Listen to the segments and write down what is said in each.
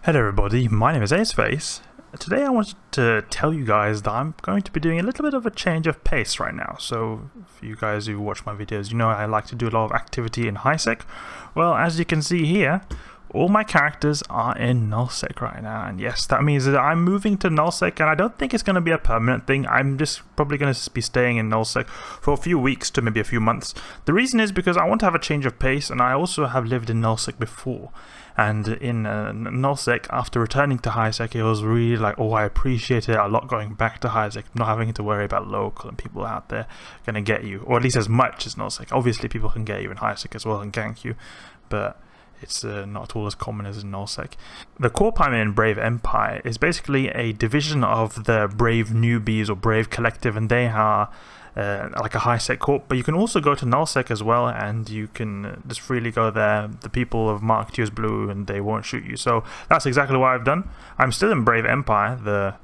Hello everybody, my name is Aceface. Today I wanted to tell you guys that I'm going to be doing a little bit of a change of pace right now. So, for you guys who watch my videos, you know I like to do a lot of activity in Nullsec. Well, as you can see here, all my characters are in Nullsec right now. And yes, that means that I'm moving to Nullsec, and I don't think it's going to be a permanent thing. I'm just probably going to be staying in Nullsec for a few weeks to maybe a few months. The reason is because I want to have a change of pace, and I also have lived in Nullsec before. And in Nullsec, after returning to Highsec, it was really like, oh, I appreciated it a lot going back to Highsec, not having to worry about local and people out there going to get you, or at least as much as Nullsec. Obviously, people can get you in Highsec as well and gank you, but it's not at all as common as in Nullsec. The corp I'm in, Brave Empire, is basically a division of the Brave Newbies or Brave Collective, and they are like a Highsec corp, but you can also go to Nullsec as well, and you can just freely go there. The people have marked you as blue and they won't shoot you, so that's exactly what I've done. I'm still in Brave Empire, the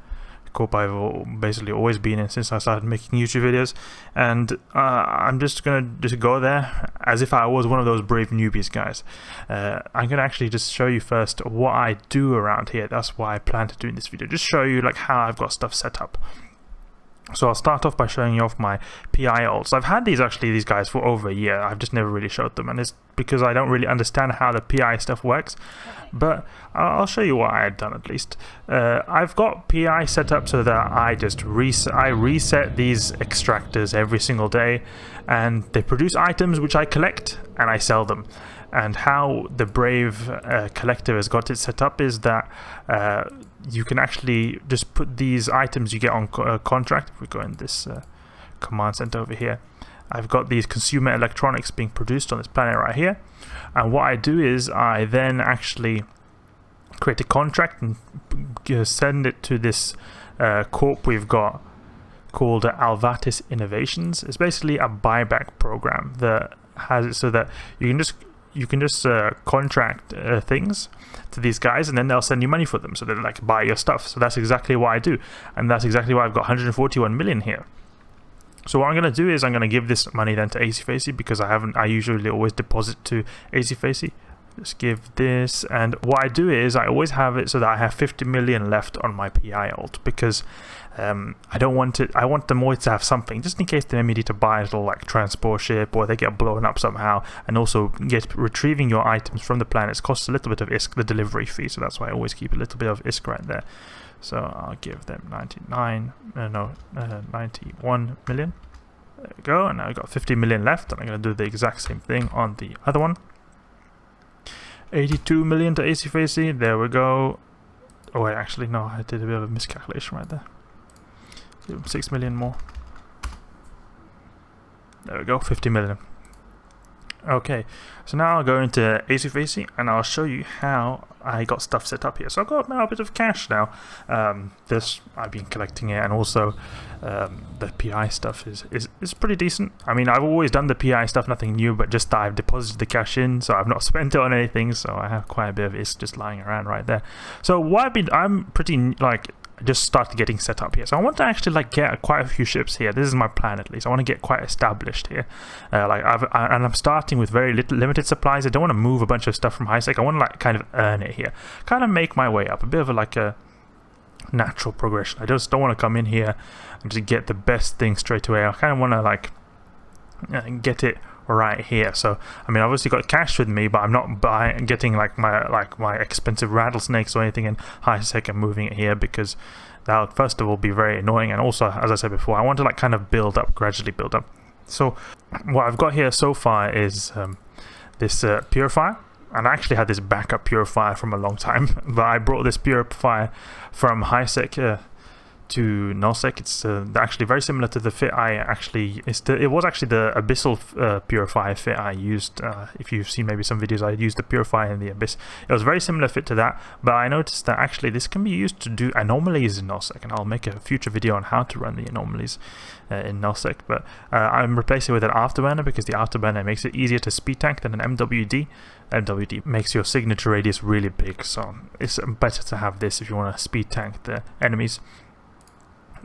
corp I've basically always been in since I started making YouTube videos, and I'm just gonna go there as if I was one of those Brave Newbies guys. I'm gonna actually just show you first what I do around here. That's why I plan to do in this video, just show you like how I've got stuff set up. So I'll start off by showing you off my PI ults. I've had these guys for over a year. I've just never really showed them, and it's because I don't really understand how the PI stuff works, but I'll show you what I had done at least. I've got PI set up so that I just reset these extractors every single day, and they produce items which I collect and I sell them. And how the Brave Collective has got it set up is that you can actually just put these items you get on contract. If we go in this command center over here, I've got these consumer electronics being produced on this planet right here, and what I do is I then actually create a contract and send it to this corp we've got called Alvatis Innovations. It's basically a buyback program that has it so that you can just contract things to these guys, and then they'll send you money for them, so they like buy your stuff. So that's exactly what I do, and that's exactly why I've got 141 million here. So what I'm going to do is I'm going to give this money then to Aceface, because I usually always deposit to Aceface. Just give this, and what I do is I always have it so that I have 50 million left on my PI ult, because I don't want it. I want them always to have something, just in case they maybe need to buy a little like transport ship, or they get blown up somehow, and also retrieving your items from the planets costs a little bit of ISK, the delivery fee. So that's why I always keep a little bit of ISK right there. So I'll give them 91 million. There we go, and now we've got 50 million left, and I'm going to do the exact same thing on the other one. 82 million to Aceface. There we go. Oh wait, actually no, I did a bit of a miscalculation right there. Give him 6 million more. There we go, 50 million. Okay, so now I'll go into Aceface and I'll show you how I got stuff set up here. So I've got now a bit of cash now. This I've been collecting it, and also the PI stuff is pretty decent. I mean, I've always done the PI stuff, nothing new, but just that I've deposited the cash in, so I've not spent it on anything. So I have quite a bit of it just lying around right there. So what I'm pretty like just started getting set up here. So I want to actually like get quite a few ships here. This is my plan at least. I want to get quite established here. And I'm starting with very limited supplies. I don't want to move a bunch of stuff from Highsec. I want to like kind of earn it here. Kind of make my way up. A bit of like a natural progression. I just don't want to come in here and just get the best thing straight away. I kind of want to like get it right here. So I mean, obviously got cash with me, but I'm not getting like my expensive rattlesnakes or anything in Highsec and moving it here, because that'll first of all be very annoying, and also, as I said before, I want to like kind of gradually build up. So what I've got here so far is this Purifier, and I actually had this backup Purifier from a long time, but I brought this Purifier from Highsec to Nullsec. It's actually very similar to the fit it was actually the Abyssal Purifier fit I used. If you've seen maybe some videos, I used the Purifier in the Abyss. It was very similar fit to that, but I noticed that actually this can be used to do anomalies in Nullsec, and I'll make a future video on how to run the anomalies in Nullsec. But I'm replacing it with an Afterburner, because the Afterburner makes it easier to speed tank than an MWD. MWD makes your signature radius really big, so it's better to have this if you want to speed tank the enemies.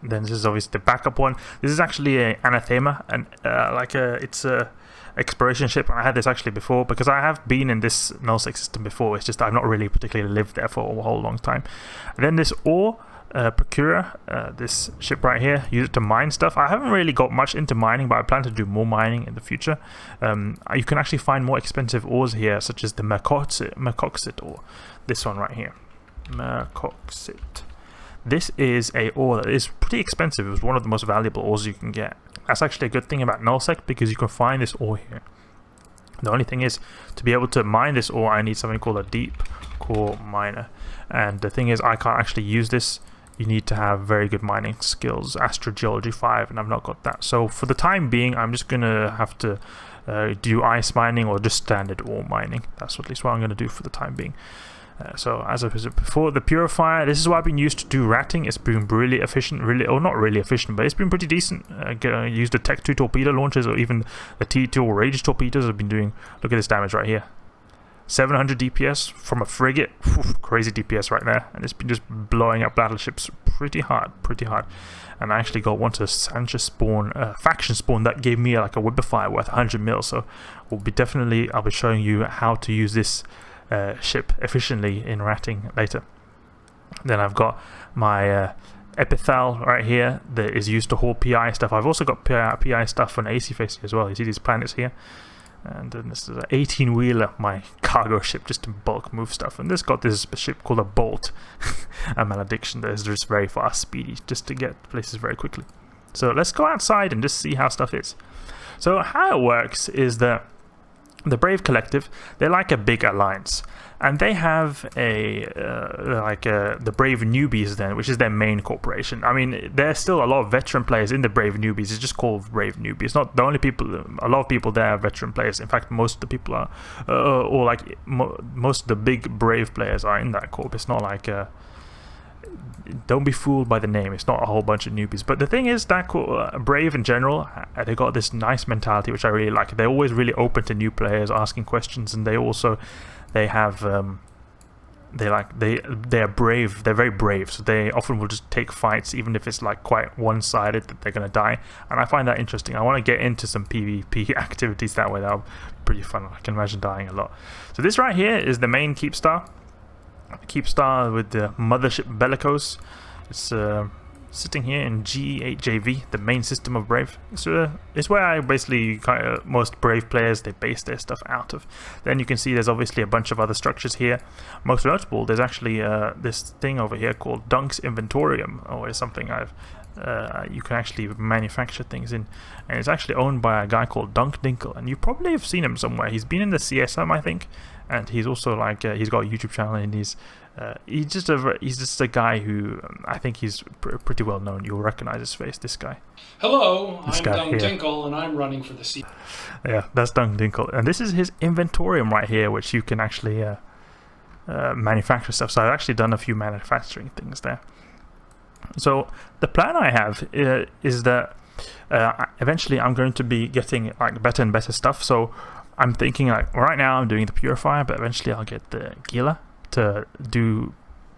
Then this is obviously the backup one. This is actually an anathema, and it's a exploration ship. I had this actually before because I have been in this Nullsec system before. It's just I've not really particularly lived there for a whole long time. And then this ore procurer, this ship right here, use it to mine stuff. I haven't really got much into mining, but I plan to do more mining in the future. You can actually find more expensive ores here, such as the Mercoxit ore. This one right here, Mercoxit. This is a ore that is pretty expensive. It was one of the most valuable ores you can get. That's actually a good thing about Nullsec, because you can find this ore here. The only thing is, to be able to mine this ore, I need something called a deep core miner. And the thing is, I can't actually use this. You need to have very good mining skills, Astrogeology 5, and I've not got that. So for the time being, I'm just going to have to do ice mining or just standard ore mining. That's at least what I'm going to do for the time being. So as I said before, the Purifier, this is what I've been used to do ratting. It's been really efficient, or not really efficient, but it's been pretty decent. Used the Tech 2 torpedo launchers, or even the T2 or Rage torpedoes I've been doing. Look at this damage right here. 700 DPS from a frigate. Crazy DPS right there. And it's been just blowing up battleships pretty hard. And I actually got one to Sancha spawn, faction spawn, that gave me like a Whipify worth 100 mil. So I'll be showing you how to use this ship efficiently in ratting later. Then I've got my Abyssal right here that is used to haul PI stuff. I've also got PI stuff on AC face as well. You see these planets here? And then this is an 18-wheeler, my cargo ship, just to bulk move stuff. And this got this ship called a Bolt, a malediction that is just very fast, speedy, just to get places very quickly. So let's go outside and just see how stuff is. So how it works is that the Brave Collective, they're like a big alliance, and they have the Brave Newbies then, which is their main corporation. I mean, there's still a lot of veteran players in the Brave Newbies. It's just called Brave Newbies. It's not the only people. A lot of people there are veteran players. In fact, most of the people are, most of the big Brave players are in that corp. It's not like don't be fooled by the name. It's not a whole bunch of newbies. But the thing is that Brave in general, they got this nice mentality which I really like. They're always really open to new players asking questions, and they have they're brave. They're very brave, so they often will just take fights even if it's like quite one-sided that they're gonna die. And I find that interesting. I want to get into some PvP activities that way. That'll be pretty fun. I can imagine dying a lot. So this right here is the main Keepstar. Keepstar with the mothership Bellicose. It's sitting here in GE8JV, the main system of Brave. It's where I basically most Brave players, they base their stuff out of. Then you can see there's obviously a bunch of other structures here. Most notable, there's actually this thing over here called Dunk's Inventorium, or something you can actually manufacture things in, and it's actually owned by a guy called Dunk Dinkle, and you probably have seen him somewhere. He's been in the CSM, I think, and he's also like he's got a YouTube channel, and he's just a guy who I think he's pretty well known. You'll recognize his face. This guy. Hello, I'm Dunk Dinkle, and I'm running for the C. Yeah, that's Dunk Dinkle, and this is his inventorium right here, which you can actually manufacture stuff. So I've actually done a few manufacturing things there. So the plan I have is that eventually I'm going to be getting like better and better stuff. So I'm thinking like right now I'm doing the Purifier, but eventually I'll get the Gila to do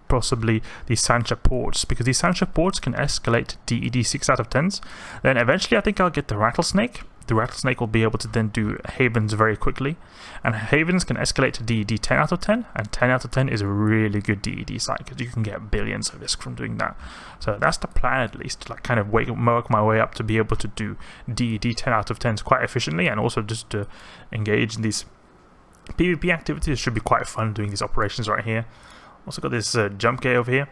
possibly these Sancha ports, because these Sancha ports can escalate to DED 6 out of 10s. Then eventually I think I'll get the Rattlesnake. The Rattlesnake will be able to then do Havens very quickly, and Havens can escalate to DED 10 out of 10, and 10 out of 10 is a really good DED site because you can get billions of ISK from doing that. So that's the plan, at least, to like kind of work my way up to be able to do DED 10 out of 10s quite efficiently, and also just to engage in these PvP activities. It should be quite fun doing these operations right here. Also got this jump gate over here.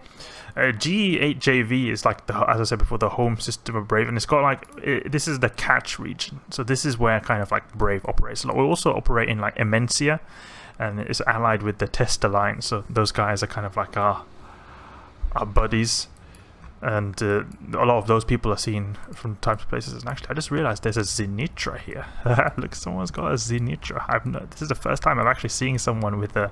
GE8JV is like, as I said before, the home system of Brave, and it's got like, this is the catch region. So this is where kind of like Brave operates. We also operate in like Immensia, and it's allied with the Test Alliance. So those guys are kind of like our buddies, and a lot of those people are seen from time to places. And actually, I just realized there's a Zenitra here. Look, someone's got a Zenitra. This is the first time I'm actually seeing someone with a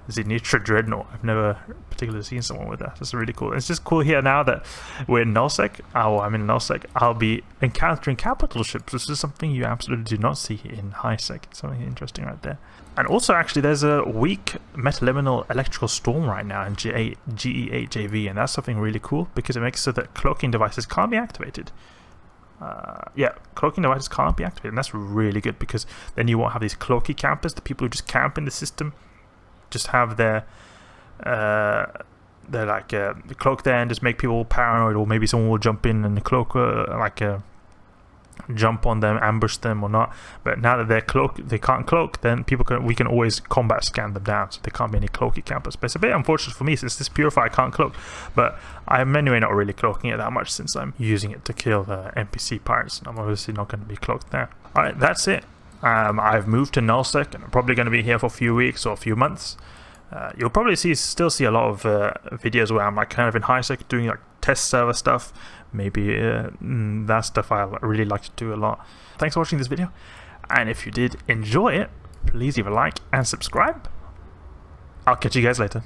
Zenitra Dreadnought. I've never particularly seen someone with that. That's really cool. It's just cool here now that we're in Nullsec. I'm in Nullsec. I'll be encountering capital ships. This is something you absolutely do not see in Highsec. It's something interesting right there. And also, actually, there's a weak metaliminal electrical storm right now in GE8JV, and that's something really cool because it makes so that cloaking devices can't be activated. Yeah, cloaking devices can't be activated, and that's really good because then you won't have these cloaky campers, the people who just camp in the system, just have their like the cloak there and just make people paranoid, or maybe someone will jump in and the cloak jump on them, ambush them or not. But now that they can't cloak, then we can always combat scan them down, so there can't be any cloaky campers. But it's a bit unfortunate for me since this Purifier can't cloak, but I'm anyway not really cloaking it that much since I'm using it to kill the NPC pirates, and I'm obviously not going to be cloaked there. Alright, that's it. I've moved to Nullsec, and I'm probably going to be here for a few weeks or a few months. You'll probably still see a lot of videos where I'm like kind of in HiSec doing like test server stuff. Maybe that stuff I really like to do a lot. Thanks for watching this video, and if you did enjoy it, please leave a like and subscribe. I'll catch you guys later.